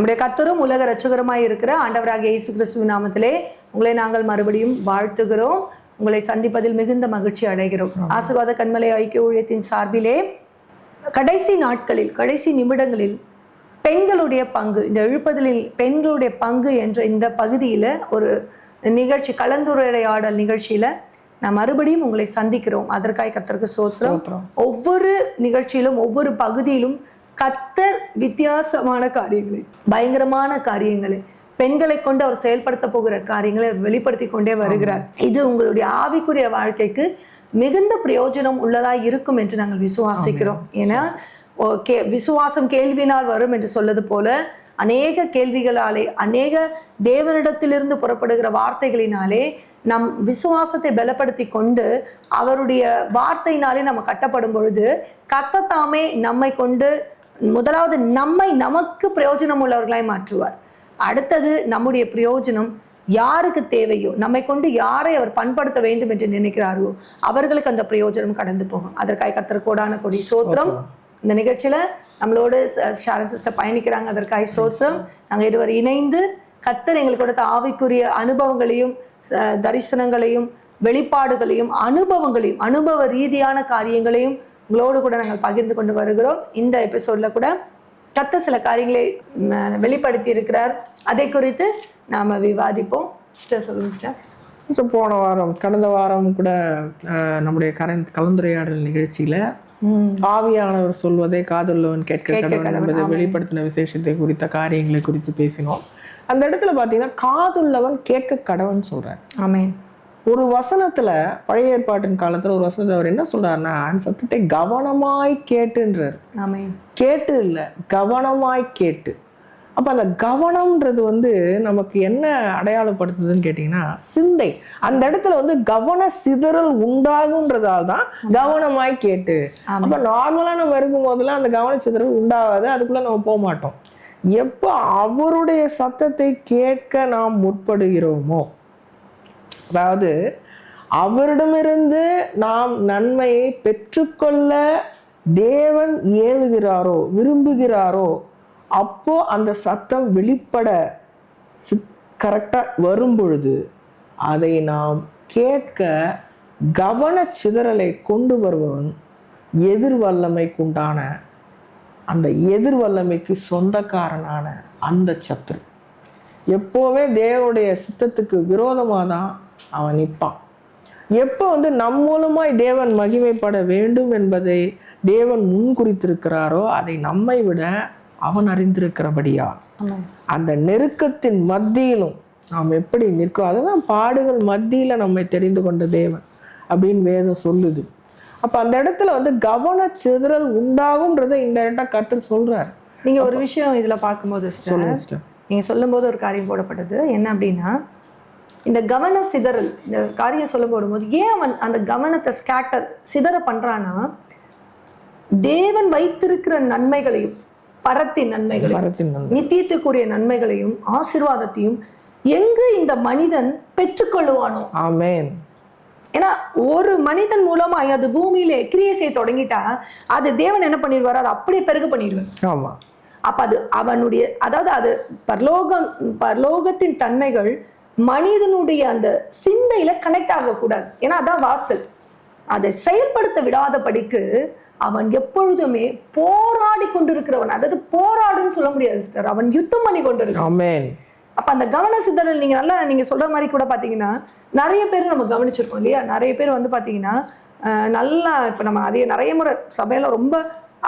நம்முடைய கர்த்தரும் உலக இரட்சகருமாய் இருக்கிற ஆண்டவராகிய இயேசு கிறிஸ்துவின் நாமத்திலே உங்களை நாங்கள் மறுபடியும் வாழ்த்துகிறோம். உங்களை சந்திப்பதில் மிகுந்த மகிழ்ச்சி அடைகிறோம். ஆசீர்வாத கன்மலை ஐக்கிய ஊழியத்தின் சார்பிலே கடைசி நாட்களில், கடைசி நிமிடங்களில் பெண்களுடைய பங்கு, இந்த எழுப்புதலில் பெண்களுடைய பங்கு என்ற இந்த பகுதியில் ஒரு நிகழ்ச்சி, கலந்துரையாடல் நிகழ்ச்சியில் நான் மறுபடியும் உங்களை சந்திக்கிறோம். அதற்காக கர்த்தருக்கு ஸ்தோத்திரம். ஒவ்வொரு நிகழ்ச்சியிலும் ஒவ்வொரு பகுதியிலும் கர்த்தர் வித்தியாசமான காரியங்களை, பயங்கரமான காரியங்களை, பெண்களை கொண்டு அவர் செயல்படுத்த போகிற காரியங்களை வெளிப்படுத்தி கொண்டே வருகிறார். இது உங்களுடைய ஆவிக்குரிய வாழ்க்கைக்கு மிகுந்த பிரயோஜனம் உள்ளதா இருக்கும் என்று நாங்கள் விசுவாசிக்கிறோம். ஏன்னா விசுவாசம் கேள்வினால் வரும் என்று சொல்வது போல அநேக கேள்விகளாலே, அநேக தேவனிடத்திலிருந்து புறப்படுகிற வார்த்தைகளினாலே நம் விசுவாசத்தை பலப்படுத்தி கொண்டு அவருடைய வார்த்தையினாலே நம்ம கட்டப்படும் பொழுது கர்த்தர் தாமே நம்மை கொண்டு முதலாவது நம்மை நமக்கு பிரயோஜனம் உள்ளவர்களாய் மாற்றுவார். அடுத்தது நம்முடைய பிரயோஜனம் யாருக்கு தேவையோ, நம்மை கொண்டு யாரை அவர் பண்படுத்த வேண்டும் என்று நினைக்கிறாரோ அவர்களுக்கு அந்த பிரயோஜனம் கடந்து போகும். அதற்காக கர்த்தர் கோடான கொடி ஸ்தோத்திரம். இந்த நிகழ்ச்சியில நம்மளோடு ஷாரன் சிஸ்டர் பயணிக்கிறாங்க. அதற்காக ஸ்தோத்திரம். நாங்கள் இருவர் இணைந்து கர்த்தர் எங்களுக்கு கொடுத்த ஆவிக்குரிய அனுபவங்களையும் தரிசனங்களையும் வெளிப்பாடுகளையும் அனுபவங்களையும் அனுபவ ரீதியான காரியங்களையும் உங்களோடு கூட நாங்கள் பகிர்ந்து கொண்டு வருகிறோம். இந்த எபிசோட்ல கூட கர்த்தர் சில காரியங்களை வெளிப்படுத்தி இருக்கிறார். அதை குறித்து நாம விவாதிப்போம். சிஸ்டர் சொல்லுங்க சிஸ்டர். போன வாரம், கடந்த வாரம் கூட நம்முடைய கலந்துரையாடல் நிகழ்ச்சியில ஆவியானவர் சொல்வதை காதுள்ளவன் கேட்க என்பதை வெளிப்படுத்தின விசேஷத்தை குறித்த காரியங்களை குறித்து பேசினோம். அந்த இடத்துல பாத்தீங்கன்னா காதுள்ளவன் கேட்க கடவன் சொல்றார். ஆமென். ஒரு வசனத்துல, பழைய ஏற்பாட்டின் காலத்துல ஒரு வசனத்துல அவர் என்ன சொல்றாருன்னா, சத்தத்தை கவனமாய் கேட்டுன்றார். கேட்டு இல்ல, கவனமாய் கேட்டு. அப்ப அந்த கவனம்ன்றது நமக்கு என்ன அடையாளப்படுத்துதுன்னு கேட்டீங்கன்னா சிந்தை. அந்த இடத்துல கவன சிதறல் உண்டாகுன்றதால தான் கவனமாய் கேட்டு. அப்ப நார்மலா நம்ம இருக்கும் போதெல்லாம் அந்த கவன சிதறல் உண்டாகாது, அதுக்குள்ள நம்ம போக மாட்டோம். எப்ப அவருடைய சத்தத்தை கேட்க நாம் முற்படுகிறோமோ, அதாவது அவரிடமிருந்து நாம் நன்மையை பெற்றுக்கொள்ள தேவன் ஏவுகிறாரோ, விரும்புகிறாரோ, அப்போ அந்த சத்தம் வெளிப்பட கரெக்டா வரும் பொழுது அதை நாம் கேட்க கவன சிதறலை கொண்டு வருபவன் எதிர்வல்லமைக்குண்டான, அந்த எதிர்வல்லமைக்கு சொந்தக்காரனான அந்த சத்துரு எப்போவே தேவனுடைய சித்தத்துக்கு விரோதமாக தான் அவன் நிற்பான். எப்போ நம் மூலமாய் தேவன் மகிமைப்பட வேண்டும் என்பதை தேவன் முன்குறித்திருக்கிறாரோ அதை நம்மை விட அவன் அறிந்திருக்கிறபடியா அந்த நெருக்கத்தின் மத்தியிலும் நாம் எப்படி நிற்கும், அதுதான் பாடுகள் மத்தியில நம்மை தெரிந்து கொண்ட தேவன் அப்படின்னு வேதம் சொல்லுது. அப்ப அந்த இடத்துல கவன சிதறல் உண்டாகும்ன்றதை இன்டைரக்டா கர்த்தர் சொல்றாரு. நீங்க ஒரு விஷயம் இதுல பார்க்கும்போது நீங்க சொல்லும் போது ஒரு காரியம் போடப்பட்டது என்ன அப்படின்னா, இந்த கவன சிதறல், இந்த காரியம் சொல்ல போடும்போது ஏன் அவன் அந்த கவனத்தை சிதற பண்றான்னா, தேவன் வைத்திருக்கிற நன்மைகளையும், பரத்தின் நன்மைகளையும், நித்தியத்துக்குரிய நன்மைகளையும் ஆசீர்வாதத்தையும் எங்கு இந்த மனிதன் பெற்றுக்கொள்ளுவானோ. ஆமென். ஏன்னா ஒரு மனிதன் மூலமா அது பூமியில கிரியை செய்ய தொடங்கிட்டா அது தேவன் என்ன பண்ணிடுவார், அதை அப்படியே பெருக பண்ணிடுவார். ஆமா. அப்ப அது அவனுடைய, அதாவது அது பரலோகத்தின் தன்மைகள் மனிதனுடைய அந்த சிந்தையில கனெக்ட் ஆகக்கூடாது. ஏன்னா அதான் வாசல். அதை செயல்படுத்த விடாதபடிக்கு அவன் எப்பொழுதுமே போராடி கொண்டிருக்கிறவன். அதாவது போராடுன்னு சொல்ல முடியாது சிஸ்டர், அவன் யுத்தம் பண்ணி கொண்டிருக்கான். அப்ப அந்த கவன சிதறல் நீங்க சொல்ற மாதிரி கூட பாத்தீங்கன்னா நிறைய பேர் நம்ம கவனிச்சிருக்கோம் இல்லையா. நிறைய பேர் பாத்தீங்கன்னா நல்லா, இப்ப நம்ம அதே நிறைய முறை சபையில ரொம்ப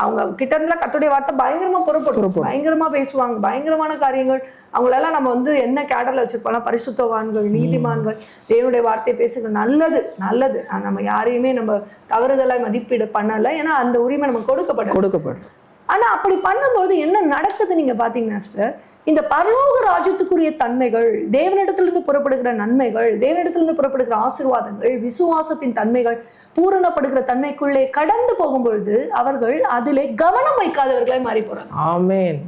அவங்க கிட்ட இருந்தா கர்த்தருடைய வார்த்தை பயங்கரமா புறப்படும், பயங்கரமா பேசுவாங்க, பயங்கரமான காரியங்கள். அவங்களெல்லாம் நம்ம என்ன கேடர்ல வச்சிருப்போம், பரிசுத்தவான்கள், நீதிமான்கள், தேவனுடைய வார்த்தையை பேசுறது நல்லது நல்லது. நம்ம யாரையுமே நம்ம தவறுதலாய் மதிப்பீடு பண்ணல, ஏன்னா அந்த உரிமை நமக்கு கொடுக்கப்படும். ஆனா அப்படி பண்ணும்போது என்ன நடக்குது நீங்க பாத்தீங்கன்னா சிஸ்டர், இந்த பரலோக ராஜ்யத்துக்குரிய தன்மைகள், தேவனிடத்திலிருந்து புறப்படுகிற நன்மைகள், தேவனிடத்திலிருந்து புறப்படுகிற ஆசீர்வாதங்கள், விசுவாசத்தின் தன்மைகள், பூரணப்படுகிற தன்மைக்குள்ளே கடந்து போகும்பொழுது அவர்கள் அதிலே கவனம் வைக்காதவர்களை மாறி போறாங்க. ஆமென்.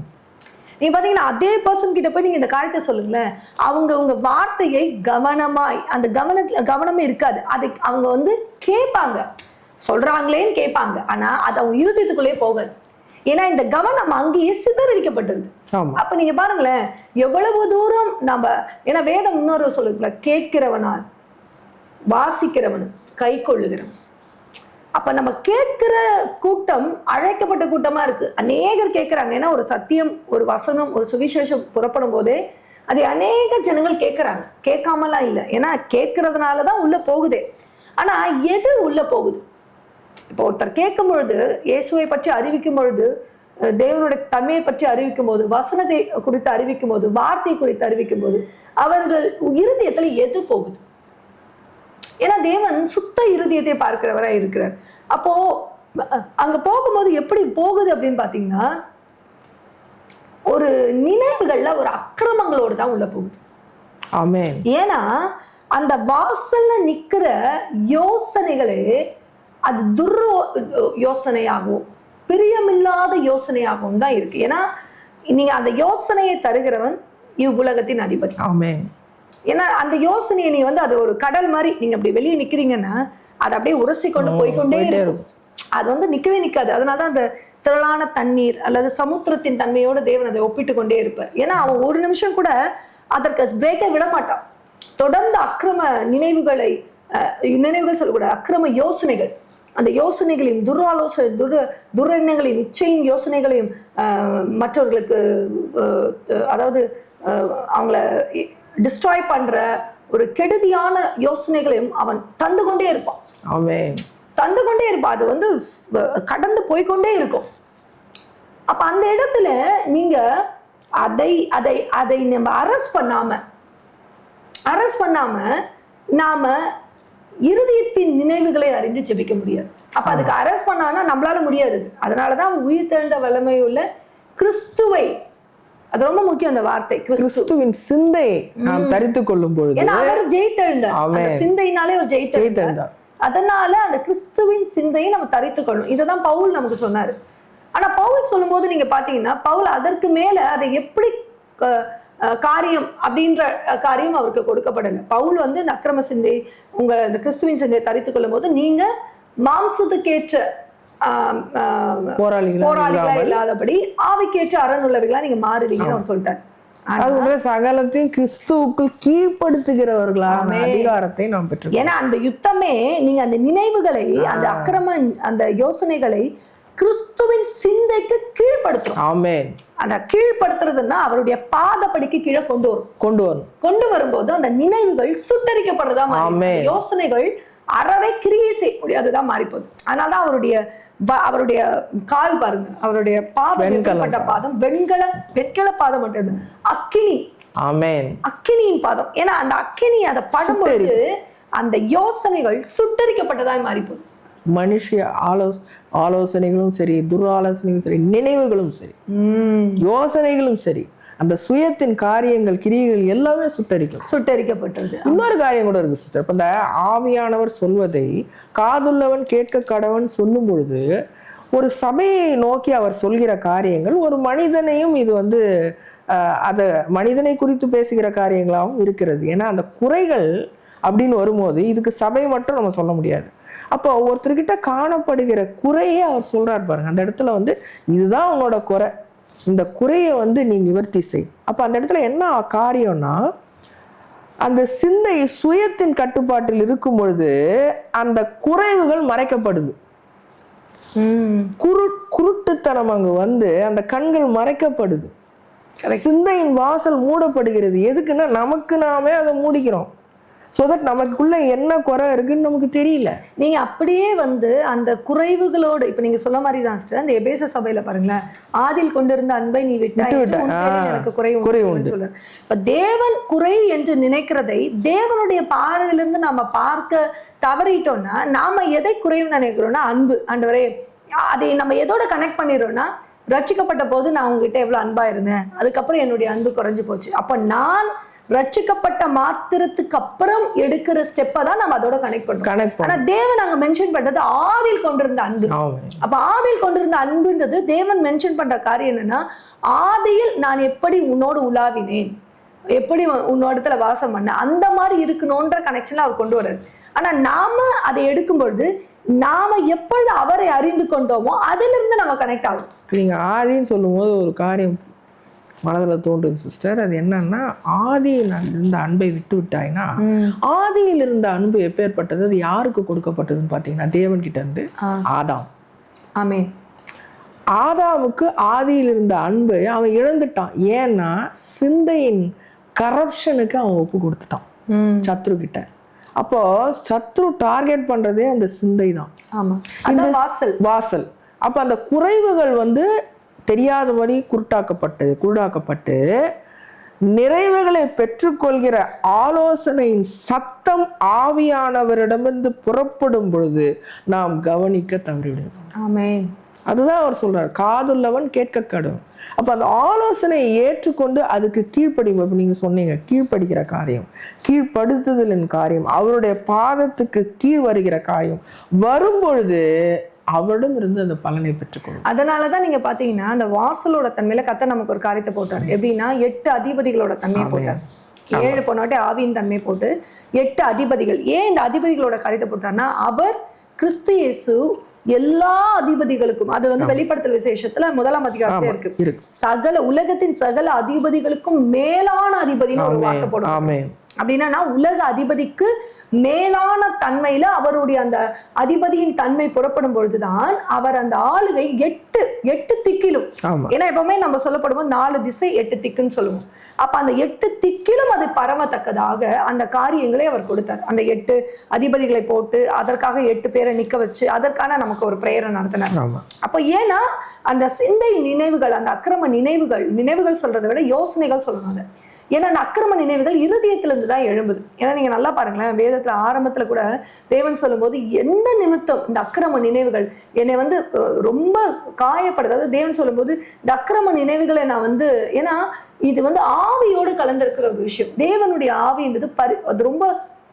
நீங்க பாத்தீங்கன்னா அதே பர்சன் கிட்ட போய் நீங்க இந்த காரியத்தை சொல்லுங்களேன், அவங்க உங்க வார்த்தையை கவனமாய், அந்த கவனமே இருக்காது. அதை அவங்க கேட்பாங்க, சொல்றாங்களேன்னு கேட்பாங்க, ஆனா அது அவங்க இருதயத்துக்குள்ளே போகாது. ஏன்னா இந்த கவனம் அங்கேயே சிதறடிக்கப்பட்டிருக்கு. அப்ப நீங்க பாருங்களேன் எவ்வளவு தூரம் நம்ம, ஏன்னா வேதம் இன்னொரு சொல்லுங்கள, கேட்கிறவனால் வாசிக்கிறவன் கை கொள்ளுகிறவன். அப்ப நம்ம கேட்கிற கூட்டம் அழைக்கப்பட்ட கூட்டமா இருக்கு. அநேகர் கேட்கிறாங்க. ஏன்னா ஒரு சத்தியம், ஒரு வசனம், ஒரு சுவிசேஷம் புறப்படும் போதே அதை அநேக ஜனங்கள் கேட்கிறாங்க. கேட்காமலாம் இல்லை, ஏன்னா கேட்கறதுனாலதான் உள்ள போகுதே. ஆனா எது உள்ள போகுது? இப்போ ஒருத்தர் கேட்கும் பொழுது, இயேசுவை பற்றி அறிவிக்கும் பொழுது, தேவனுடைய தன்மையை பற்றி அறிவிக்கும் போது, வசனத்தை குறித்து அறிவிக்கும் போது, வார்த்தை குறித்து அறிவிக்கும் போது, அவர்கள் இருதயத்துல எது போகுது? ஏன்னா தேவன் சுத்த இருதயத்தை பார்க்கிறவரா இருக்கிறார். அப்போ அங்க போகும்போது எப்படி போகுது அப்படின்னு பாத்தீங்கன்னா, ஒரு நினைவுகள்ல ஒரு அக்கிரமங்களோடு தான் உள்ள போகுது. ஆமென். ஏன்னா அந்த வாசல்ல நிக்கிற யோசனைகளே அது யோசனையாகவும் பிரியமில்லாத யோசனையாகவும் தான் இருக்கு. ஏன்னா நீங்க அந்த யோசனையை தருகிறவன் இவ்வுலகத்தின் அதிபதி. ஆமென். ஏன்னா அந்த யோசனையை நீ அது ஒரு கடல் மாதிரி நீங்க அப்படி வெளியே நிக்கிறீங்கன்னா அது அப்படியே உரசி கொண்டு போய்கொண்டே இருக்கும். அது நிக்கவே நிக்காது. அதனாலதான் அந்த திரளான தண்ணீர் அல்லது சமுத்திரத்தின் தன்மையோட தேவன் அதை ஒப்பிட்டு கொண்டே இருப்பார். ஏன்னா அவன் ஒரு நிமிஷம் கூட அதற்கு பிரேக்கை விட மாட்டான். தொடர்ந்து அக்கிரம நினைவுகள் சொல்லக்கூடாது, அக்கிரம யோசனைகள், அந்த யோசனைகளையும் துரெண்ணங்களையும் இச்சையின் யோசனைகளையும் மற்றவர்களுக்கு அதாவது அவங்கள டிஸ்ட்ராய் பண்ற ஒரு கெடுதியான யோசனைகளையும் அவன் தந்து கொண்டே இருப்பான். தந்து கொண்டே இருப்பான். அது கடந்து போய்கொண்டே இருக்கும். அப்ப அந்த இடத்துல நீங்க அதை அதை அதை நம்ம அரெஸ்ட் பண்ணாம நாம இருதயத்தின் நினைவுகளை அறிந்து ஜெபிக்க முடியாது. அப்ப அதுக்கு அரெஸ்ட் பண்ணானா நம்மளால முடியாது. அதனாலதான் உயிர் தெழுந்த வல்லமை உள்ள கிறிஸ்துவை, அது ரொம்ப முக்கியம் அந்த வார்த்தை, கிறிஸ்துவின் சிந்தையை நாம் தரித்துக் கொள்ளும் பொழுது, ஏன்னா அவர் ஜெயித்தெழுந்தார், சிந்தையினாலே அவர் ஜெயித்தெழுந்தார். அதனால அந்த கிறிஸ்துவின் சிந்தையை நம்ம தரித்துக் கொள்ளணும். இதுதான் பவுல் நமக்கு சொன்னாரு. ஆனா பவுல் சொல்லும் போது நீங்க பாத்தீங்கன்னா பவுல் அதற்கு மேல அதை எப்படி காரியம் அப்படின்ற காரியம் அவருக்கு கொடுக்கப்படலை. பவுல் இந்த அக்கிரம சிந்தை, இந்த கிறிஸ்துவின் சிந்தையை தரித்துக் கொள்ளும் போது நீங்க மாம்சத்துக்கேற்ற போராளிகளா இல்லாதபடி ஆவிக்கேற்ற அறனுள்ளவர்களா நீங்க மாறுவீங்கன்னு அவர் சொல்லிட்டார். சகலத்தையும் கிறிஸ்துவுக்குள் கீழ்ப்படுத்துகிறவர்களான அதிகாரத்தை நாம் பெற்றோம். ஏன்னா அந்த யுத்தமே நீங்க அந்த நினைவுகளை, அந்த அக்கிரம அந்த யோசனைகளை கிறிஸ்துவின் சிந்தைக்கு கீழ்படுத்தும். ஆமென். அந்த கீழ்படுத்துறதுன்னா அவருடைய பாதப்படிக்கு கீழே கொண்டு வரும்போது அந்த நினைவுகள் சுட்டரிக்கப்படுறதா, யோசனைகள் அறவே கிரியை செய்ய முடியாதுதான் மாறி போகுது. அதனாலதான் அவருடைய கால் பாருங்க, அவருடைய பாதம் பாதம் வெண்கல பாதம் மட்டும் அக்கினி. ஆமென். அக்கினியின் பாதம். ஏன்னா அந்த அக்கினி அதை படும்போது அந்த யோசனைகள் சுட்டரிக்கப்பட்டதாய் மாறி போகுது. மனுஷ ஆலோசனைகளும் சரி, துராலோசனைகளும் சரி, நினைவுகளும் சரி, யோசனைகளும் சரி, அந்த சுயத்தின் காரியங்கள், கிரியைகள் எல்லாமே சுட்டரிக்கப்பட்டது. இன்னொரு காரியம் கூட இருக்கு சிஸ்டர். இப்ப இந்த ஆவியானவர் சொல்வதை காதுள்ளவன் கேட்க கடவன் சொல்லும் பொழுது ஒரு சபையை நோக்கி அவர் சொல்கிற காரியங்கள் ஒரு மனிதனையும் இது அதை மனிதனை குறித்து பேசுகிற காரியங்களாகவும் இருக்கிறது. ஏன்னா அந்த குறைகள் அப்படின்னு வரும்போது இதுக்கு சபை மட்டும் நம்ம சொல்ல முடியாது. அப்போ ஒருத்தர்கிட்ட காணப்படுகிற குறையே அவர் சொல்றாரு பாருங்க. அந்த இடத்துல இதுதான் உங்களோட குறை, இந்த குறையை நீ நிவர்த்தி செய். அப்ப அந்த இடத்துல என்ன காரியம்னா, அந்த சிந்தை சுயத்தின் கட்டுப்பாட்டில் இருக்கும் பொழுது அந்த குறைவுகள் மறைக்கப்படுது. குருட்டுத்தனம் அங்கு அந்த கண்கள் மறைக்கப்படுது. சிந்தையின் வாசல் மூடப்படுகிறது. எதுக்குன்னா நமக்கு நாமே அதை மூடிக்கிறோம். ஸோ தட் நமக்குள்ள என்ன குறை இருக்குன்னு நமக்கு தெரியல. நீங்க அப்படியே அந்த குறைவுகளோடு, இப்ப நீங்க சொல்ல மாதிரி தான் சிஸ்டர், அந்த எபேச சபையில பாருங்களேன், ஆதில் கொண்டிருந்த அன்பை நீ விட்டாய், எனக்கு குறைவு சொல்ற. இப்ப தேவன் குறை என்று நினைக்கிறதை தேவனுடைய பார்வையிலிருந்து நாம பார்க்க தவறிட்டோம்னா நாம எதை குறைவு நினைக்கிறோம்னா அன்பு. ஆண்டவரே, அதை நம்ம எதோட கனெக்ட் பண்ணிடுறோம்னா, ரட்சிக்கப்பட்ட போது நான் உங்ககிட்ட எவ்வளவு அன்பா இருந்தேன், அதுக்கப்புறம் என்னுடைய அன்பு குறைஞ்சு போச்சு. அப்ப நான் ரட்சிக்கப்பட்ட மாத்திரத்துக்கு அப்புறம் எடுக்கிற ஸ்டெப்பை தான் நம்ம அதோட கனெக்ட் பண்றோம். ஆனா தேவன் அங்க மென்ஷன் பண்றது ஆதில் கொண்டிருந்த அன்பு. அப்ப ஆதில் கொண்டிருந்த அன்புன்றது தேவன் மென்ஷன் பண்ற காரியம் என்னன்னா, ஆதியில் நான் எப்படி உன்னோடு உலாவினேன், எப்படி உன்னோடத்துல வாசம் பண்ண, அந்த மாதிரி இருக்கணும்ன்ற கனெக்ஷன்ல அவர் கொண்டு வர்றாரு. ஆனா நாம அதை எடுக்கும் பொழுது நாம எப்பொழுது அவரை அறிந்து கொண்டோமோ அதிலிருந்து நம்ம கனெக்ட் ஆகும். நீங்க ஆதின்னு சொல்லும் போது ஒரு காரியம் மனதில் தோன்றுது சிஸ்டர். அது என்னன்னா, ஆதியில் இருந்த அன்பை விட்டு விட்டாய்னா, ஆதியில் இருந்த அன்பு எப்பேற்பட்டது, அது யாருக்கு கொடுக்கப்பட்டதுன்னு பார்த்தீங்கன்னா தேவன் கிட்ட இருந்து ஆதாம். ஆமென். ஆதாமுக்கு ஆதியில் இருந்த அன்பு அவன் இழந்துட்டான். ஏன்னா சிந்தையின் கரப்ஷனுக்கு அவன் ஒப்பு கொடுத்துட்டான் சத்ரு கிட்ட. அப்போ சத்ரு டார்கெட் பண்றதே அந்த சிந்தை தான். ஆமா, வாசல். அப்ப அந்த குறைவுகள் தெரியாதபடி குருடாக்கப்பட்டு நிறைவுகளை பெற்றுக்கொள்கிற ஆலோசனையின் சத்தம் ஆவியானவரிடமிருந்து புறப்படும் பொழுது நாம் கவனிக்க தவறிவிடுவோம். ஆமென். அதுதான் அவர் சொல்றார், காதுள்ளவன் கேட்க கடும். அப்ப அந்த ஆலோசனையை ஏற்றுக்கொண்டு அதுக்கு கீழ்ப்படியும். நீங்க சொன்னீங்க கீழ்ப்படுகிற காரியம், கீழ்ப்படுத்துதலின் காரியம், அவருடைய பாதத்துக்கு கீழ் வருகிற காரியம் வரும்பொழுது அவரிடம் இருந்து அந்த பலனை பெற்றுக்கொள்ளும். அதனாலதான் நீங்க பாத்தீங்கன்னா அந்த வாசலோட தன்மையில கர்த்தர் நமக்கு ஒரு காரியத்தை போட்டார். எப்படின்னா 8 அதிபதிகளோட தன்மையை போட்டார். 7 போனாட்டி ஆவியின் தன்மை போட்டு 8 அதிபதிகள். ஏன் இந்த அதிபதிகளோட காரியத்தை போட்டார்னா, அவர் கிறிஸ்து இயேசு எல்லா அதிபதிகளுக்கும், அது வெளிப்படுத்தல் விசேஷத்துல 1ஆம் அதிகாரத்துல இருக்கு, சகல உலகத்தின் சகல அதிபதிகளுக்கும் மேலான அதிபதினு ஒரு வார்த்தை போடுவாங்க. அப்படின்னா உலக அதிபதிக்கு மேலான தன்மையில அவருடைய அந்த அதிபதியின் தன்மை புறப்படும் பொழுதுதான் அவர் அந்த ஆளுகை 8 திக்கிலும். ஏன்னா எப்பவுமே நம்ம சொல்லப்படுவோம் 4 திசை 8 திக்குன்னு சொல்லுவோம். அப்ப அந்த 8 திக்கிலும் அது பரவத்தக்கதாக அந்த காரியங்களை அவர் கொடுத்தார். அந்த 8 அதிபதிகளை போட்டு அதற்காக 8 பேரை நிக்க வச்சு அதற்கான நமக்கு ஒரு பிரேயரை நடத்தினார். அப்ப ஏன்னா அந்த சிந்தை நினைவுகள், அந்த அக்கிரம நினைவுகள் சொல்றதை விட யோசனைகள் சொல்லணும். ஏன்னா அந்த அக்கிரம நினைவுகள் இருதயத்திலிருந்து தான் எழும்புது. ஏன்னா நீங்க நல்லா பாருங்களேன், வேதத்துல ஆரம்பத்துல கூட தேவன் சொல்லும் போது எந்த நிமித்தம் இந்த அக்கிரம நினைவுகள் என்னை ரொம்ப காயப்படுது. தேவன் சொல்லும் போது இந்த அக்கிரம நினைவுகளை நான் ஏன்னா இது ஆவியோடு கலந்திருக்கிற ஒரு விஷயம். தேவனுடைய ஆவின்றது அது ரொம்ப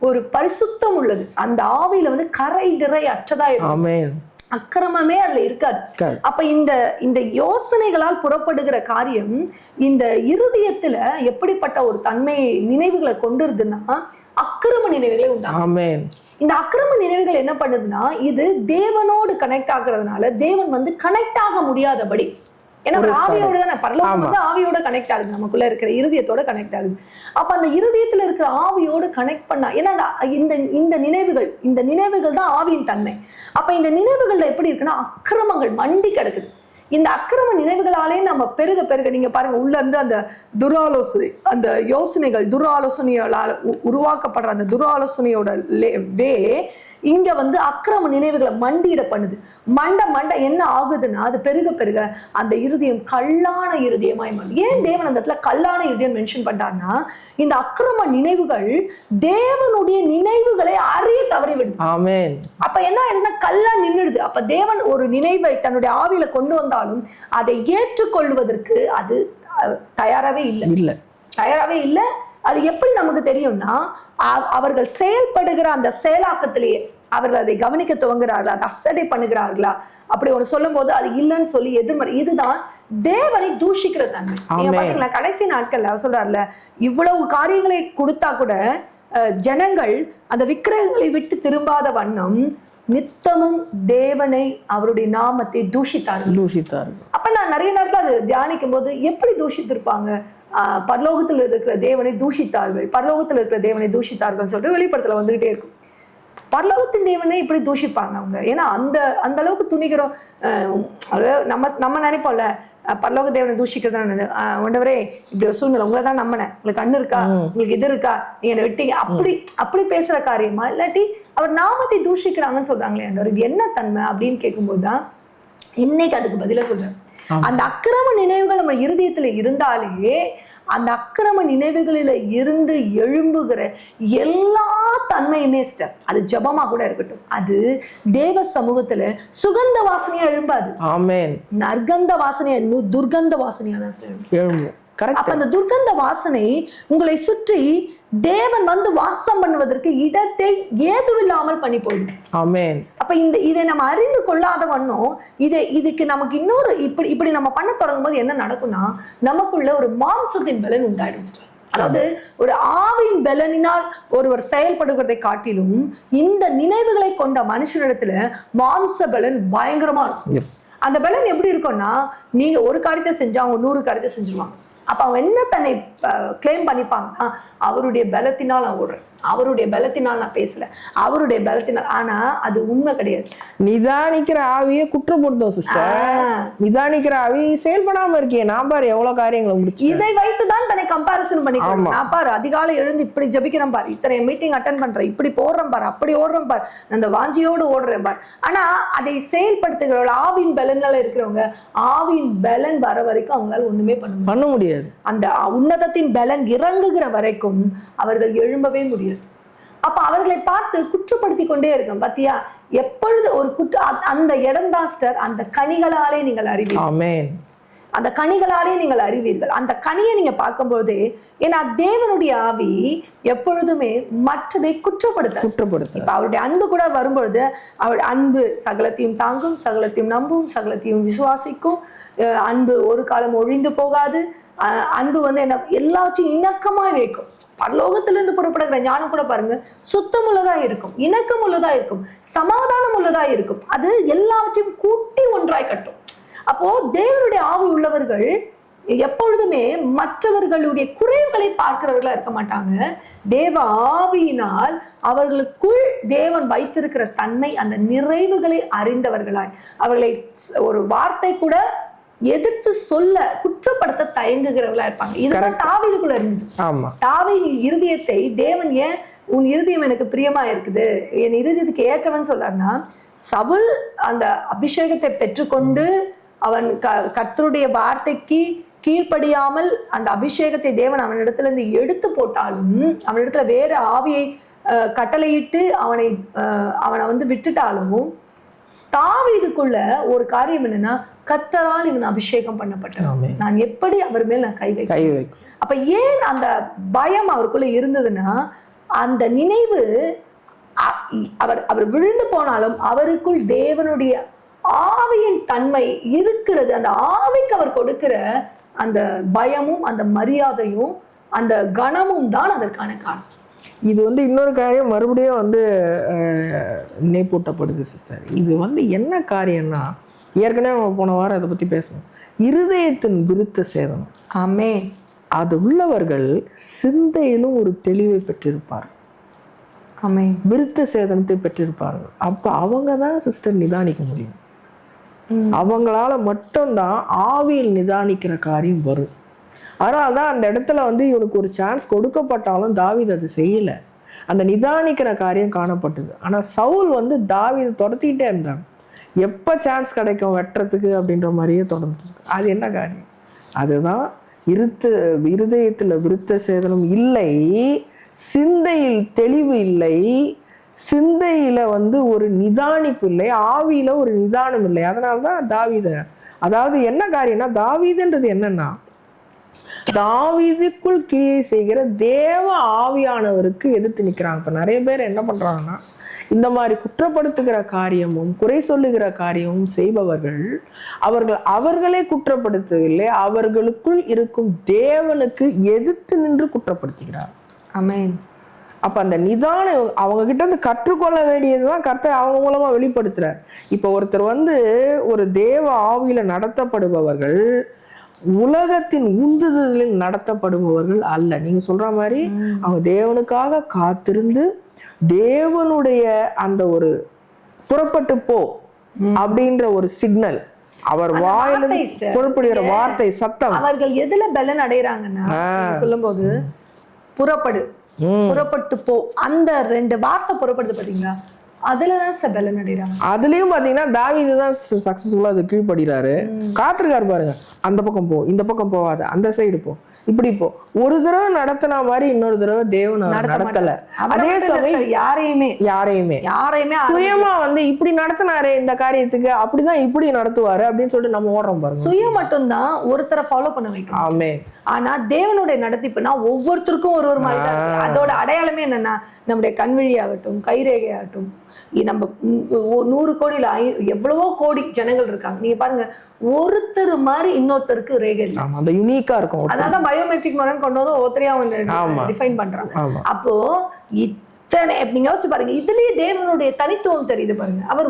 ஒரு பரிசுத்தம் உள்ளது. அந்த ஆவியில கரை திரை அற்றதா இருக்கும், அக்கிரமமே அதுல இருக்காது. அப்ப இந்த யோசனைகளால் புறப்படுகிற காரியம் இந்த இருதயத்துல எப்படிப்பட்ட ஒரு தன்மை நினைவுகளை கொண்டிருதுன்னா அக்கிரம நினைவுகளை உண்டாகும். இந்த அக்கிரம நினைவுகள் என்ன பண்ணுதுன்னா, இது தேவனோடு கனெக்ட் ஆகுறதுனால தேவன் கனெக்ட் ஆக முடியாதபடி, ஏன்னா ஆவியோட தானே பரலோகம் ஆவியோட கனெக்ட் ஆகுது, நமக்குள்ள இருக்கிற இருதயத்தோட கனெக்ட் ஆகுது. அப்ப அந்த இருதயத்துல இருக்கிற ஆவியோடு கனெக்ட் பண்ணா, ஏன்னா இந்த நினைவுகள் தான் ஆவியின் தன்மை. அப்ப இந்த நினைவுகள்ல எப்படி இருக்குன்னா அக்கிரமங்கள் மண்டி கிடக்குது. இந்த அக்கிரம நினைவுகளாலே நம்ம பெருக நீங்க பாருங்க, உள்ள இருந்து அந்த துராலோசனை, அந்த யோசனைகள் துராலோசனையால் உருவாக்கப்படுற அந்த துராலோசனையோட வே இங்க அக்கிரம நினைவுகளை மண்டியிட பண்ணுது. மண்ட என்ன ஆகுதுன்னா, அது பெருக அந்த இருதயம் கல்லான இருதயமாய் மாறுது. ஏன் தேவன் அந்த இடத்துல கல்லான இருதயம் மென்ஷன் பண்றாருன்னா, இந்த அக்கிரம நினைவுகள் தேவனுடைய நினைவுகளை அறிய தவறிவிடுது. ஆமென். அப்ப என்ன ஆயிடுதுன்னா கல்லா நின்றுடுது. அப்ப தேவன் ஒரு நினைவை தன்னுடைய ஆவியில கொண்டு வந்தாலும் அதை ஏற்றுக்கொள்வதற்கு அது தயாராகவே இல்லை. அது எப்படி நமக்கு தெரியும்னா, அவர்கள் செயல்படுகிற அந்த செயலாக்கத்திலேயே அவர்கள் அதை கவனிக்க துவங்குறார்களா, அதை அசட்டை பண்ணுகிறார்களா, அப்படி ஒன்று சொல்லும் போது அது இல்லைன்னு சொல்லி எதிர்மறை. இதுதான் தேவனை தூஷிக்கிற தன்மை. நீங்க பாத்தீங்களா, கடைசி நாட்கள்ல சொல்றாருல, இவ்வளவு காரியங்களை கொடுத்தா கூட ஜனங்கள் அந்த விக்கிரகங்களை விட்டு திரும்பாத வண்ணம் நித்தமும் தேவனை அவருடைய நாமத்தை தூஷித்தார்கள். அப்ப நான் நிறைய நேரத்துல அது தியானிக்கும் போது எப்படி தூஷித்திருப்பாங்க, பரலோகத்தில் இருக்கிற தேவனை தூஷித்தார்கள் சொல்லிட்டு வெளிப்படத்துல வந்துகிட்டே இருக்கும். பரலோகத்தின் தேவனை இப்படி தூஷிப்பாங்க அவங்க. ஏன்னா அந்த அளவுக்கு துணிகிறோம். நம்ம நினைப்போம்ல, பரலோக தேவனை தூஷிக்கிறதா, ஒண்டவரே இப்படி ஒரு சூழ்நிலை, உங்களை தான் நம்பினேன், உங்களுக்கு கண்ணு இருக்கா, உங்களுக்கு இது இருக்கா, நீங்க என்னை விட்டீங்க, அப்படி பேசுற காரியமா, இல்லாட்டி அவர் நாமத்தை தூஷிக்கிறாங்கன்னு சொல்றாங்களே ஆண்டவர், இது என்ன தன்மை அப்படின்னு கேட்கும்போது தான் இன்னைக்கு அதுக்கு பதில சொல்றேன். அந்த அக்கிரம நினைவுகள் நம்ம இருதயத்துல இருந்தாலே அந்த அக்கிரம நினைவுகளில இருந்து எழும்புகிற எல்லா தன்மையுமே ஸ்டர், அது ஜபமா கூட இருக்கட்டும், அது தேவ சமூகத்துல சுகந்த வாசனையா எழும்பாது. ஆமென். நற்கந்த வாசனையா, துர்கந்த வாசனையான எழும்பும். அப்ப அந்த துர்கந்த வாசனை உங்களை சுற்றி தேவன் வாசம் பண்ணுவதற்கு இடத்தை ஏதுவில்லாமல் பண்ணி போயிடும். ஆமென். அப்ப இதை நம்ம அறிந்து கொள்ளாத வண்ணம் இதுக்கு நமக்கு இன்னொரு இப்படி நம்ம பண்ண தொடங்கும் போது என்ன நடக்கும்னா, நமக்குள்ள ஒரு மாம்சத்தின் பலன் உண்டாயிடும். அதாவது ஒரு ஆவியின் பலனினால் ஒருவர் செயல்படுவதை காட்டிலும் இந்த நினைவுகளை கொண்ட மனுஷனிடத்துல மாம்ச பலன் பயங்கரமா இருக்கும். அந்த பலன் எப்படி இருக்கும்னா, நீங்க ஒரு காரியத்தை செஞ்சா அவங்க 100 காரியத்தை செஞ்சிருவாங்க. அப்ப அவங்க என்ன தன்னை கிளைம் பண்ணிப்பாங்கன்னா, அவருடைய பலத்தினால் நான் ஓடுறேன், அவருடைய பலத்தினால் நான் பேசல, அவருடைய பலத்தினால். ஆனா அது உண்மை கிடையாது. நிதானிக்கிற ஆவியை குற்றப்படுத்தும் சிஸ்டர். நிதானிக்கிற ஆவி செயல்படாம இருக்கே, நான் பாரு எவ்வளவு காரியங்களை முடிச்சு. இதை வைத்துதான் தன்னை கம்பாரிசன் பண்ணிக்கணும். நான் பாரு அதிகாலை எழுந்து இப்படி ஜபிக்கிறேன் பாரு, இத்தனை மீட்டிங் அட்டன் பண்றேன், இப்படி போடுறேன் பாரு, அப்படி ஓடுறேன் பாரு, அந்த வாஞ்சியோடு ஓடுறேன் பாரு. ஆனா அதை செயல்படுத்துகிறவங்க, ஆவியின் பலனால இருக்கிறவங்க, ஆவியின் பலன் வர வரைக்கும் அவங்களால ஒண்ணுமே பண்ண முடியாது. அந்த உன்னதத்தின் பலன் இறங்குகிற வரைக்கும் அவர்கள் எழும்பவே முடியாது. அப்ப அவர்களை பார்த்து குற்றப்படுத்தி கொண்டே இருக்கும். பாத்தியா, எப்பொழுது ஒரு அந்த இடம்தான் அந்த கனிகளாலே நீங்கள் அறிவீர்கள். ஆமென். அந்த கனிகளாலே நீங்கள் அறிவீர்கள். அந்த கனியை நீங்க பார்க்கும்போது, ஏன்னா தேவனுடைய ஆவி எப்பொழுதுமே மற்றதை குற்றப்படுத்த. இப்ப அவருடைய அன்பு கூட வரும்பொழுது, அவருடைய அன்பு சகலத்தையும் தாங்கும், சகலத்தையும் நம்பும், சகலத்தையும் விசுவாசிக்கும், அன்பு ஒரு காலம் ஒழிந்து போகாது, அன்பு என்ன எல்லாவற்றையும் இணக்கமா வைக்கும். பரலோகத்திலிருந்து புறப்படுகிற ஞானம் கூட பாருங்க, சுத்தம் உள்ளதா இருக்கும், இணக்கம் உள்ளதா இருக்கும், சமாதானம் உள்ளதா இருக்கும். அது எல்லாவற்றையும் கூட்டி ஒன்றாய் கட்டும். அப்போ தேவனுடைய ஆவி உள்ளவர்கள் எப்பொழுதுமே மற்றவர்களுடைய குறைவுகளை பார்க்கிறவர்களா இருக்க மாட்டாங்க. தேவ ஆவியினால் அவர்களுக்குள் தேவன் வைத்திருக்கிற தன்மை, அந்த நிறைவுகளை அறிந்தவர்களாய், அவர்களை ஒரு வார்த்தை கூட எதிர்த்து சொல்ல, குற்றப்படுத்த தயங்குகிறவர்களா இருப்பாங்க. இதுதான் தாவீதுக்குள்ள இருந்தது. தாவீது இருதயத்தை தேவன், ஏன் உன் இருதயம் எனக்கு பிரியமா இருக்குது, என் இருதயத்துக்கு ஏற்றவன் சொல்றாருன்னா, சவுல் அந்த அபிஷேகத்தை பெற்றுக்கொண்டு அவன் கர்த்தருடைய வார்த்தைக்கு கீழ்ப்படியாமல் அந்த அபிஷேகத்தை தேவன் அவனிடத்துல இருந்து எடுத்து போட்டாலும், அவனிடத்துல வேற ஆவியை கட்டளையிட்டு அவனை விட்டுட்டாலும், தாவீதுக்குள்ள ஒரு காரியம் என்னன்னா, கர்த்தரால் இவன் அபிஷேகம் பண்ணப்பட்டவன், நான் எப்படி அவர் மேல் நான் கை வைக்க. அப்ப ஏன் அந்த பயம் அவருக்குள்ள இருந்ததுன்னா, அந்த நினைவு அவர் விழுந்து போனாலும் அவருக்குள் தேவனுடைய ஆவியின் தன்மை இருக்கிறது. அந்த ஆவிக்கு அவர் கொடுக்கிற அந்த பயமும் அந்த மரியாதையும் அந்த கனமும் தான் அதற்கான காரணம். இது இன்னொரு காரியம் மறுபடியும் நினைப்பூட்டப்படுது சிஸ்டர். இது என்ன காரியம்னா, ஏற்கனவே நம்ம போன வாரம் அதை பத்தி பேசணும். இருதயத்தின் விருத்த சேதனம். ஆமென். அது உள்ளவர்கள் சிந்தையிலும் ஒரு தெளிவை பெற்றிருப்பார். ஆமென். விருத்த சேதனத்தை பெற்றிருப்பார்கள். அப்ப அவங்க தான் சிஸ்டர் நிதானிக்க முடியும். அவங்களால மட்டும்தான் ஆவியில் நிதானிக்கிற காரியம் வரும். அதனால்தான் அந்த இடத்துல இவனுக்கு ஒரு சான்ஸ் கொடுக்கப்பட்டாலும் தாவீது அதை செய்யல. அந்த நிதானிக்கிற காரியம் காணப்பட்டது. ஆனா சவுல் தாவீது துரத்திக்கிட்டே இருந்தாங்க. எப்ப சான்ஸ் கிடைக்கும் வெட்டுறதுக்கு அப்படின்ற மாதிரியே தொடர்ந்து. அது என்ன காரியம்? அதுதான் இருதயத்துல விருத்த சேதனம் இல்லை, சிந்தையில் தெளிவு இல்லை, சிந்தையில ஒரு நிதானிப்பு இல்லை, ஆவியில ஒரு நிதானம் இல்லை. அதனாலதான் அதாவது என்ன காரியம்னா, தாவீதுன்றது என்னன்னா, தாவீதுக்குள் கிரியை செய்கிற தேவ ஆவியானவருக்கு எதிர்த்து நிற்கிறாங்க. இப்ப நிறைய பேர் என்ன பண்றாங்கன்னா, இந்த மாதிரி குற்றப்படுத்துகிற காரியமும் குறை சொல்லுகிற காரியமும் செய்பவர்கள் அவர்களே குற்றப்படுத்தவில்லை, அவர்களுக்குள் இருக்கும் தேவனுக்கு எதிர்த்து நின்று குற்றப்படுத்துகிறார். ஆமென். அப்ப அந்த நிதானம் அவங்க கிட்ட கற்றுக்கொள்ள வேண்டியதுதான் கர்த்தர் அவங்க மூலமா வெளிப்படுத்துறார். இப்ப ஒருத்தர் ஒரு தேவ ஆவியில நடத்தப்படுபவர்கள் உலகத்தின் உந்துதலில் நடத்தப்படுபவர்கள் அல்ல. நீங்க சொல்ற மாதிரி அவங்க தேவனுக்காக காத்திருந்து தேவனுடைய அந்த ஒரு புறப்பட்டு போ அப்படின்ற ஒரு சிக்னல், அவர் வாயிலிருந்து புறப்படுகிற வார்த்தை சத்தம். அவர்கள் எதுல பலன் அடைகிறாங்கன்னா, சொல்லும் போது புறப்பட்டு போ, அந்த 2 வார்த்தை புறப்படுது பாத்தீங்களா, அதுலதான் பலன் அடைகிறாங்க. அதுலயும் பாத்தீங்கன்னா தாவீது தான் சக்சஸ்ஃபுல்லா அது கீழ்படுகிறாரு. காத்திருக்காரு பாருங்க, அந்த பக்கம் போ, இந்த பக்கம் போவாத, அந்த சைடு போ, இப்படி போ. ஒரு தடவை நடத்தின மாதிரி இன்னொரு தடவை தேவன் நடத்தல. அதே சமயம் யாரையுமே சுயமா இப்படி நடத்தினாரு இந்த காரியத்துக்கு, அப்படிதான் இப்படி நடத்துவாரு அப்படின்னு சொல்லிட்டு நம்ம ஓடுறோம் பாருங்க. சுயம் மட்டும்தான் ஒருத்தரை ஃபாலோ பண்ண வைக்கும். ஆமென். ஆனா தேவனுடைய நடத்திப்புனா ஒவ்வொருத்தருக்கும் ஒரு ஒரு மாதிரி தான் இருக்கு. அதோட அடையாளமே என்னன்னா நம்முடைய கண்விழி ஆகட்டும், கைரேகை ஆகட்டும், நம்ம 100 கோடியில் எவ்வளவோ கோடி ஜனங்கள் இருக்காங்க. நீங்க பாருங்க, ஒருத்தர் மாதிரி இன்னொருத்தருக்கு ரேகை இல்லை. அந்த யூனிக்கா இருக்கும். அதான் பயோமெட்ரிக் முறைன்னு கொண்டு வந்து ஒவ்வொருத்தரையும் டிஃபைன் பண்றாங்க. அப்போ நீங்க யோசிச்சு பாருங்க, இதுலயே தேவனுடைய தனித்துவம் தெரியுது பாருங்க. அவர்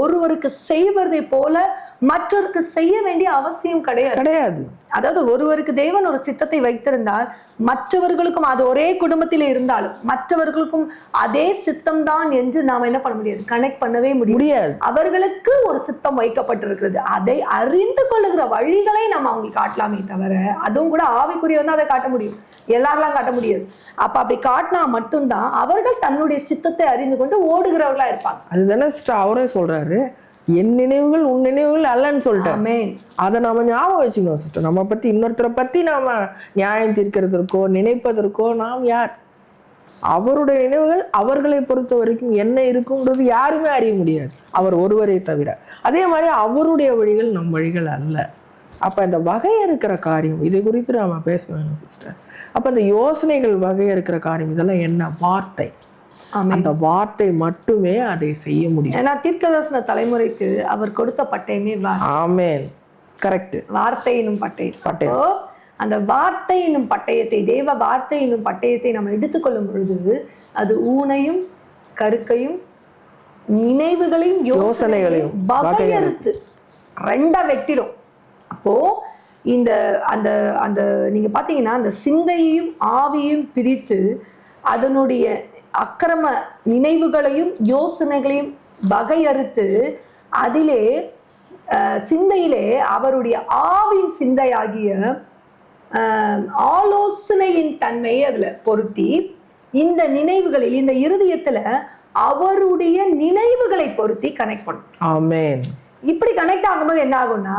ஒருவருக்கு செய்வதை போல மற்றவருக்கு செய்ய வேண்டிய அவசியம் கிடையாது. அதாவது ஒருவருக்கு தேவன் ஒரு சித்தத்தை வைத்திருந்தால் மற்றவர்களுக்கும், அது ஒரே குடும்பத்தில் இருந்தாலும் மற்றவர்களுக்கும் அதே சித்தம் தான் என்று நாம என்ன பண்ண முடியாது, கனெக்ட் பண்ணவே முடியாது. அவர்களுக்கு ஒரு சித்தம் வைக்கப்பட்டிருக்கிறது. அதை அறிந்து கொள்ளுகிற வழிகளை நம்ம அவங்களுக்கு காட்டலாமே தவிர, அதுவும் கூட ஆவிக்குரிய வந்து அதை காட்ட முடியும், எல்லாரெல்லாம் காட்ட முடியாது. அப்ப அப்படி காட்டினா மட்டும்தான் அவர்கள் தன்னுடைய சித்தத்தை அறிந்து கொண்டு ஓடுகிறவர்களா இருப்பாங்க. அதுதானே அவரே சொல்றாரு, என் நினைவுகள் உன் நினைவுகள் அல்லன்னு சொல்லிட்டாரு. அதை நாம ஞாபகம் வச்சுக்கணும் சிஸ்டர். நம்ம பத்தி இன்னொருத்தரை பத்தி நாம நியாயம் தீர்க்கிறதற்கோ நினைப்பதற்கோ நாம் யார்? அவருடைய நினைவுகள் அவர்களை பொறுத்த வரைக்கும் என்ன இருக்கும்ன்றது யாருமே அறிய முடியாது, அவர் ஒருவரை தவிர. அதே மாதிரி அவருடைய வழிகள் நம் வழிகள் அல்ல. அப்ப இந்த வகையறுக்கிற காரியம், இதை குறித்து நாம பேச வேணும் சிஸ்டர். அப்ப இந்த யோசனைகள் வகையறுக்கிற காரியம், இதெல்லாம் என்ன? வார்த்தை. அந்த வார்த்தை மட்டுமே அதை செய்ய முடியும். ஏன்னா தீர்க்கதரிசன தலைமுறைக்கு அவர் கொடுத்த பட்டயமே ஆமென், கரெக்ட், வார்த்தை எனும் பட்டயம். அந்த வார்த்தை எனும் பட்டயத்தை, தேவ வார்த்தை எனும் பட்டயத்தை நம்ம எடுத்துக்கொள்ளும் பொழுது அது ஊனையும் கருக்கையும் நினைவுகளையும் யோசனைகளையும் வகையறுத்து ரெண்டா வெட்டிடும். அப்போ இந்த அந்த அந்த நீங்க பாத்தீங்கன்னா அந்த சிந்தையையும் ஆவியையும் பிரித்து அதனுடைய அக்கிரம நினைவுகளையும் யோசனைகளையும் வகையறுத்து அதிலே சிந்தையிலே அவருடைய ஆவின் சிந்தையாகிய ஆலோசனையின் தன்மையை அதுல பொருத்தி இந்த நினைவுகளில், இந்த இருதயத்துல அவருடைய நினைவுகளை பொருத்தி கனெக்ட் பண்ணும். ஆமென். இப்படி கனெக்ட் ஆகும்போது என்ன ஆகும்னா,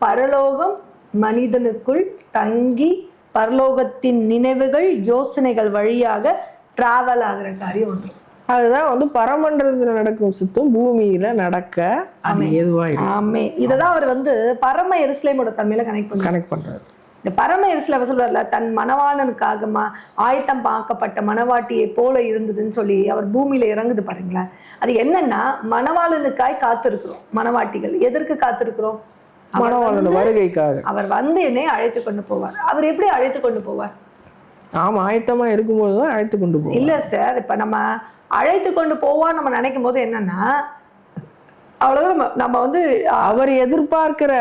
பரலோகம் மனிதனுக்குள் தங்கி பரலோகத்தின் நினைவுகள் யோசனைகள் வழியாக டிராவல் ஆகிற காரியம் ஒன்று. அதுதான் வந்து பரமண்டலத்துல நடக்கும் சித்தம் பூமியில நடக்க அது ஏதுவாயிடும். ஆமே. இததான் அவர் வந்து பரம எருசலேமோட தன்மையில கனெக்ட் பண்றாரு. இந்த பரம எருசலேம் சொல்றாருல, தன் மணவாளனுக்காக ஆயத்தம் பார்க்கப்பட்ட மணவாட்டியை போல இருந்ததுன்னு சொல்லி அவர் பூமியில இறங்குது பாருங்களேன். அது என்னன்னா, மணவாளனுக்காய் காத்திருக்கிறோம். மணவாட்டிகள் எதற்கு காத்திருக்கிறோம்? மணவாளன் வருகைக்காக. அவர் வந்து என்னை அழைத்து கொண்டு போவார். அவர் எப்படி அழைத்து கொண்டு போவார்? ஆமா, ஆயத்தமா இருக்கும்போது தான் அழைத்து கொண்டு போவார். இல்ல சார், இப்ப நம்ம அழைத்து கொண்டு போவார் நம்ம நினைக்கும் போது என்னன்னா, அவ்வளவுதான். நம்ம வந்து அவர் எதிர்பார்க்கிற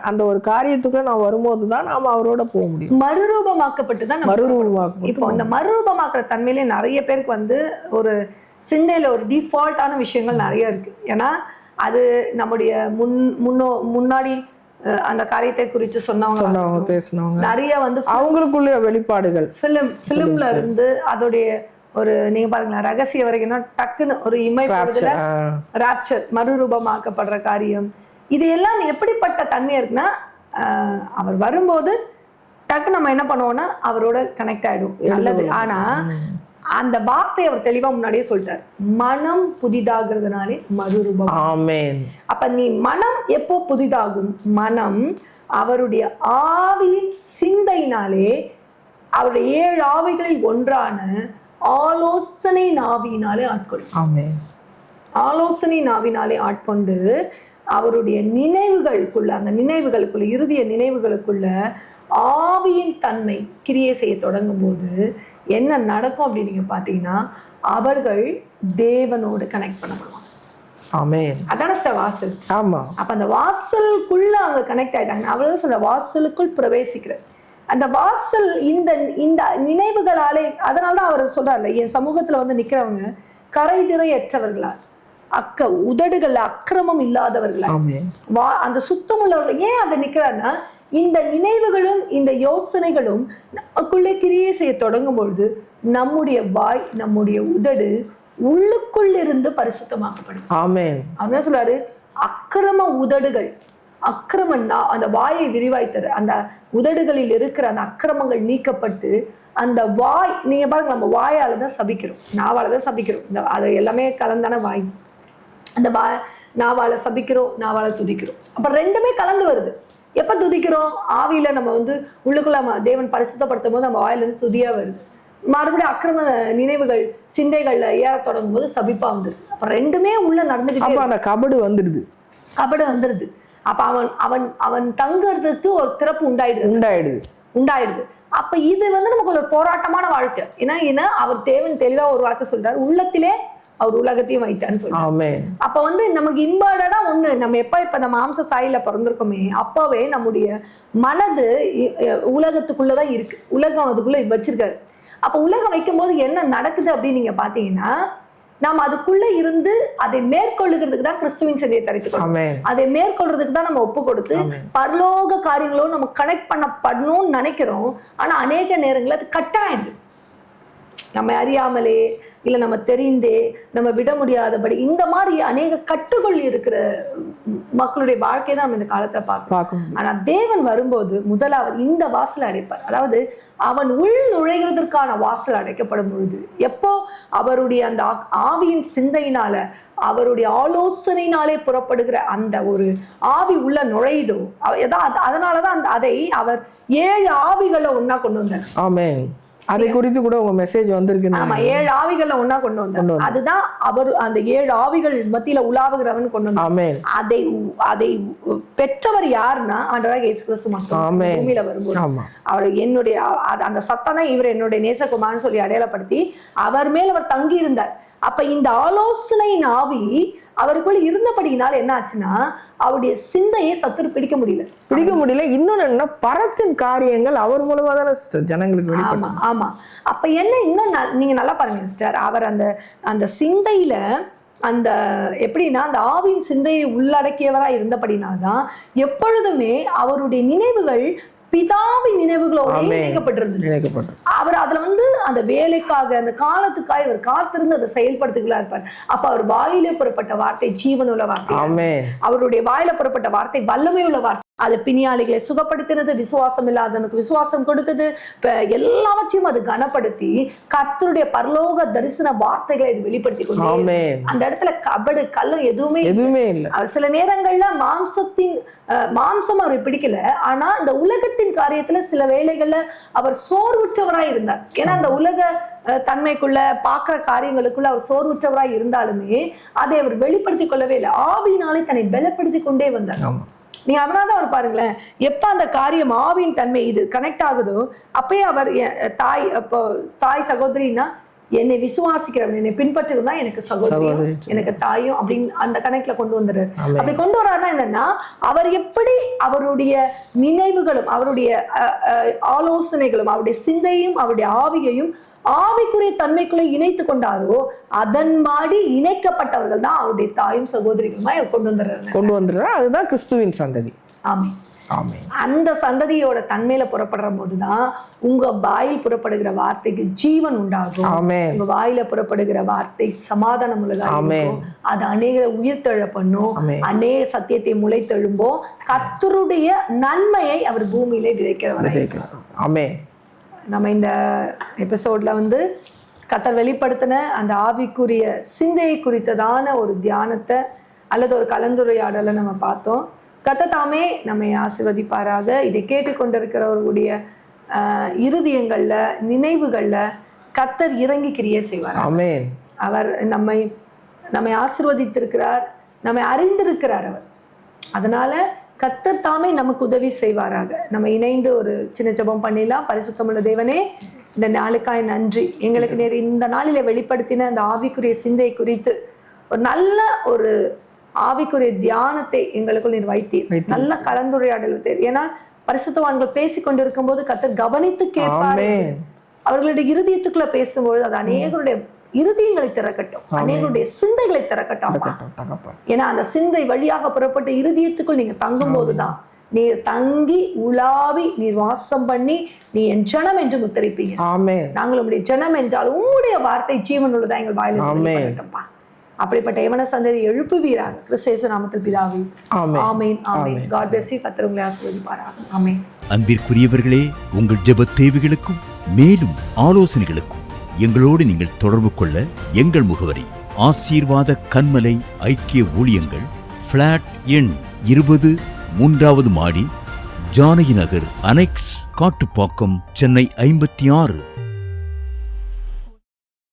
அந்த ஒரு காரியத்துக்குள்ள நான் வரும்போது தான் நாம அவரோட போக முடியும். மறுரூபமாக்கப்பட்டு தான் இப்போ இந்த மறுரூபமாக்குற தன்மையிலே நிறைய பேருக்கு வந்து ஒரு சிந்தையில ஒரு டிஃபால்ட்டான விஷயங்கள் நிறைய இருக்கு. ஏன்னா அது நம்முடைய முன்னாடி அந்த காரியத்தை குறித்து சொன்னவங்க பேசினவங்க நிறைய வந்து அவங்களுக்குள்ள வெளிப்பாடுகள் பிலிம்ல இருந்து அதோடைய ஒரு நீங்க பாருங்களேன், ரகசிய வரைக்கும் டக்குன்னு ஒரு இமைப்படுதல ராப்சர் மறுரூபமாக்கப்படுற காரியம், இது எல்லாம் எப்படிப்பட்ட தன்மையா இருக்குன்னா, அவர் வரும்போது டக்கு நம்ம என்ன பண்ணுவோம்னா அவரோட கனெக்ட் ஆயிடும், நல்லது. ஆனா அந்த வார்த்தை அவர் தெளிவா முன்னாடியே சொல்லிட்டார், மனம் புதிதாகிறதுனாலே மறுரூபம். ஆமென். அப்ப நீ மனம் எப்போ புதிதாகும்? மனம் அவருடைய ஆவியின் சிந்தையினாலே, அவருடைய 7 ஆவிகளில் ஒன்றான ஆலோசனை நாவினாலே ஆட்கொள்ளும். ஆமென். ஆலோசனை நாவினாலே ஆட்கொண்டு அவருடைய நினைவுகளுக்குள்ள, அந்த நினைவுகளுக்குள்ள, இறுதிய நினைவுகளுக்குள்ள ஆவியின் தன்மை கிரியை செய்ய தொடங்கும் போது என்ன நடக்கும் அப்படின்னு நீங்க பாத்தீங்கன்னா, அவர்கள் தேவனோடு கனெக்ட் பண்ணப்படுவாங்க. ஆமென். அதான வாசல். ஆமா. அப்ப அந்த வாசலுக்குள்ள அவங்க கனெக்ட் ஆயிட்டாங்க. அவ்வளவுதான் சொல்ற, வாசலுக்குள் பிரவேசிக்கிற அந்த வாசல் இந்த இந்த நினைவுகளாலே. அதனாலதான் அவர் சொல்றாருல, என் சமூகத்துல வந்து நிக்கிறவங்க கரைதிரையற்றவர்களா, உதடுகள்ல அக்கிரமம் இல்லாதவர்களா, அந்த சுத்தம் உள்ளவர்கள். ஏன் அதை நிக்கிறாருன்னா, இந்த நினைவுகளும் இந்த யோசனைகளும் நமக்குள்ளே கிரியை செய்ய தொடங்கும் பொழுது நம்முடைய வாய், நம்முடைய உதடு உள்ளுக்குள் இருந்து பரிசுத்தமாக்கப்படும். ஆமென். அவன் சொல்றாரு, அக்கிரம உதடுகள், அந்த வாயை விரிவாய்த்தரு, அந்த உதடுகளில் இருக்கிற அந்த அக்கிரமங்கள் நீக்கப்பட்டு அந்த வாய், நீங்க பாருங்க, நம்ம வாயால தான் சபிக்கிறோம், நாவால தான் சபிக்கிறோம். இந்த அது எல்லாமே கலந்தான வாய். அந்த நாவால சபிக்கிறோம், நாவால துதிக்கிறோம். அப்ப ரெண்டுமே கலந்து வருது. எப்ப துதிக்கிறோம்? ஆவியில நம்ம வந்து உள்ளுக்குள்ள தேவன் பரிசுத்தப்படுத்தும் போது நம்ம வாயிலிருந்து துதியா வருது. மறுபடியும் அக்கிரம நினைவுகள் சிந்தைகள்ல ஏற தொடங்கும் போது சபிப்பா வந்துருது. அப்ப ரெண்டுமே உள்ள நடந்துக்கிட்டே அந்த கபடு வந்துடுது. அப்ப அவன் தங்குறதுக்கு ஒரு திறப்பு உண்டாயிடுது. அப்ப இது வந்து நமக்கு ஒரு போராட்டமான வாழ்க்கை. ஏன்னா அவர் தேவன் தெளிவா ஒரு வார்த்தை சொல்றாரு, உள்ளத்திலே அவர் உலகத்தையும் வைத்தான்னு சொல்றாரு. அப்ப வந்து நமக்கு இம்பார்ட்டடா ஒண்ணு, நம்ம எப்ப இந்த மாம்ச சாயில பிறந்திருக்கோமே அப்பவே நம்முடைய மனது உலகத்துக்குள்ளதான் இருக்கு. உலகம் அதுக்குள்ள வச்சிருக்காரு. அப்ப உலகம் வைக்கும் போது என்ன நடக்குது அப்படின்னு நீங்க பாத்தீங்கன்னா, நாம் அதுக்குள்ள இருந்து அதை மேற்கொள்ளுகிறதுக்கு தான் கிறிஸ்துவின் சிந்தையை தரித்துக்கணும். அதை மேற்கொள்றதுக்கு தான் நம்ம ஒப்பு கொடுத்து பரலோக காரியங்களோடு நம்ம கனெக்ட் பண்ணப்படணும்னு நினைக்கிறோம். ஆனா அநேக நேரங்களில் அது கட் ஆயிடுது. நம்ம அறியாமலே இல்ல நம்ம தெரிந்தே நம்ம விட முடியாதபடி இந்த மாதிரி அநேக கட்டுகள் இருக்கிற மக்களுடைய வாழ்க்கையை தான் நம்ம இந்த காலத்துல பார்க்கணும். ஆனா தேவன் வரும்போது முதலாவது இந்த வாசல் அடைப்பார். அதாவது அவன் உள் நுழைகிறதற்கான வாசல் அடைக்கப்படும் பொழுது, எப்போ அவருடைய அந்த ஆவியின் சிந்தையினால அவருடைய ஆலோசனையினாலே புறப்படுகிற அந்த ஒரு ஆவி உள்ள நுழையுதோ, அதனாலதான் அதை அவர் 7 ஆவிகளை ஒன்னா கொண்டு வந்தார். ஆமென். அதை குறித்து கூட உங்க மெசேஜ் வந்திருக்கு. ஆமா, 7 ஆவிகளை ஒன்னா கொண்டு வந்தார். அதுதான் அவர் அந்த 7 ஆவிகள் மத்தியில உலாவுகிறவன் கொண்டு வந்தார். அதை பெற்றவர் யாருன்னா ஆண்டவராகிய இயேசு கிறிஸ்து மட்டும். பூமியில வரும்போது அவர் என்னுடைய அந்த சத்தம் தான் இவர் என்னுடைய நேசகுமாரன்னு சொல்லி அடையாளப்படுத்தி அவர் மேல் அவர் தங்கி இருந்தார். அப்ப இந்த ஆலோசனையின் ஆவி அவருக்குள்ள இருந்தபடியினால் என்ன ஆச்சுன்னா, அவருடைய சிந்தையை சத்துரு பிடிக்க முடியல. இன்னொன்னு என்ன, பரத்தின் காரியங்கள் அவர் மூலமா தானே ஜனங்களுக்கு. ஆமா. அப்ப என்ன இன்னும் நீங்க நல்லா பாருங்க சிஸ்டர், அவர் அந்த சிந்தையில அந்த எப்படின்னா அந்த ஆவின் சிந்தையை உள்ளடக்கியவரா இருந்தபடினால்தான் எப்பொழுதுமே அவருடைய நினைவுகள் பிதாவின் நினைவுகளோட இணைக்கப்பட்டிருந்தது. அவர் அதுல வந்து அந்த வேலைக்காக அந்த காலத்துக்காக இவர் காத்திருந்து அதை செயல்படுத்துகளா இருப்பார். அப்ப அவர் வாயிலே புறப்பட்ட வார்த்தை ஜீவனுள்ள வார்த்தை, அவருடைய வாயில புறப்பட்ட வார்த்தை வல்லமையுள்ள வார்த்தை. அது பிணியாளிகளை சுகப்படுத்தினது, விசுவாசம் இல்லாதவனுக்கு விசுவாசம் கொடுத்தது, எல்லாவற்றையும் அது கனப்படுத்தி கர்த்தருடைய பரலோக தரிசன வார்த்தைகளை இது வெளிப்படுத்தி கொண்டு அந்த இடத்துல கபடு கல்லம் எதுவுமே இல்லை. சில நேரங்கள்ல மாம்சம் அவரை பிடிக்கல, ஆனா இந்த உலகத்தின் காரியத்துல சில வேளைகள்ல அவர் சோர்வுற்றவராய் இருந்தார். ஏன்னா அந்த உலக தன்மைக்குள்ள பாக்குற காரியங்களுக்குள்ள அவர் சோர்வுற்றவராய் இருந்தாலுமே அதை அவர் வெளிப்படுத்திக் கொள்ளவே இல்லை. ஆவியினாலே தன்னை பலப்படுத்தி கொண்டே வந்தார். நீங்க அதனாலதான் அவர் பாருங்களேன், எப்ப அந்த காரியம் ஆவியின் தன்மை இது கனெக்ட் ஆகுதோ அப்பயே அவர் தாய் சகோதரின்னா என்னை விசுவாசிக்கிறவன் என்னை பின்பற்றுகிறதா எனக்கு சகோதரியும் எனக்கு தாயும் அப்படின்னு அந்த கணக்குல கொண்டு வந்துடுறாரு. அப்படி கொண்டு வர்றாருன்னா என்னன்னா, அவர் எப்படி அவருடைய நினைவுகளும் அவருடைய ஆலோசனைகளும் அவருடைய சிந்தையும் அவருடைய ஆவியையும் ஆவிக்குரிய தன்மைக்குள்ளே இணைத்து கொண்டாரோ அதன் மாதிரி இணைக்கப்பட்டவர்கள் தான் அவருடைய தாயும் சகோதரிகளுமா கொண்டு வந்துடுறாரு. அதுதான் கிறிஸ்துவின் சந்ததி. அந்த சந்ததியோட தன்மையில புறப்படுற போதுதான் உங்க வாயில் புறப்படுகிற வார்த்தைக்கு ஜீவன் உண்டாகும். உங்க வாயில புறப்படுகிற வார்த்தை சமாதானம் உள்ளதாக, அது அநேக உயிர்த்தெழ பண்ணும், அநேக சத்தியத்தை முளைத்தெழும்போ கர்த்தருடைய நன்மையை அவர் பூமியிலே விதைக்கிறவர். நம்ம இந்த எபிசோட்ல வந்து கர்த்தர் வெளிப்படுத்தின அந்த ஆவிக்குரிய சிந்தையை குறித்ததான ஒரு தியானத்தை அல்லது ஒரு கலந்துரையாடலை நம்ம பார்த்தோம். கர்த்தர் தாமே நம்மை ஆசீர்வதிப்பாராக. இதை கேட்டுக்கொண்டிருக்கிறவர்களுடைய இருதயங்கள்ல நினைவுகள்ல கர்த்தர் இறங்கி கிரியை செய்வார். அவர் நம்மை ஆசீர்வதித்திருக்கிறார், நம்மை அறிந்திருக்கிறார் அவர். அதனால கர்த்தர் தாமே நமக்கு உதவி செய்வாராக. நம்ம இணைந்து ஒரு சின்ன ஜெபம் பண்ணிடலாம். பரிசுத்தமுள்ள தேவனே, இந்த நாளுக்காய் நன்றி. எங்களுக்கு இந்த நாளில வெளிப்படுத்தின அந்த ஆவிக்குரிய சிந்தை குறித்து ஒரு நல்ல ஒரு ஆவிக்குரிய தியானத்தை எங்களுக்குள் நீர் வைத்தீர். நல்ல கலந்துரையாடல் வைத்தீர். ஏன்னா பரிசுத்தவான்கள் பேசிக்கொண்டிருக்கும் போது கர்த்தர் கவனித்து கேட்பாரு. அவர்களுடைய இருதயத்துக்குள்ள பேசும்போது அது அநேகருடைய இருதயங்களை திறக்கட்டும், அநேகருடைய சிந்தைகளை திறக்கட்டும். ஏன்னா அந்த சிந்தை வழியாக புறப்பட்ட இருதயத்துக்குள் நீங்க தங்கும் போதுதான் நீர் தங்கி உலாவி நீர் வாசம் பண்ணி நீ என் ஜனம் என்று முத்தரிப்பீங்க. நாங்கள் உங்களுடைய ஜனம் என்றால் உங்களுடைய வார்த்தை ஜீவன் உள்ளதா எங்கள் வாயில. அப்படிப்பட்ட எவன சந்ததி எழுப்புவீராக கிறிஸ்து இயேசு நாமத்தில் பிதாவே. ஆமென். ஆமென். God bless you. கர்த்தர் உங்களை ஆசீர்வதிப்பாராக. ஆமென். அன்பிற்குரியவர்களே, உங்கள் ஜெப தேவைகளுக்கும் மேலும் ஆலோசனைகளுக்கும் எங்களோடு நீங்கள் தொடர்பு கொள்ள எங்கள் முகவரி ஆசீர்வாத கன்மலை ஐக்கிய ஊழியங்கள், பிளாட் எண் 20, 3வது மாடி, ஜானகி நகர், அனெக்ஸ், காட்டுப்பாக்கம், சென்னை 56.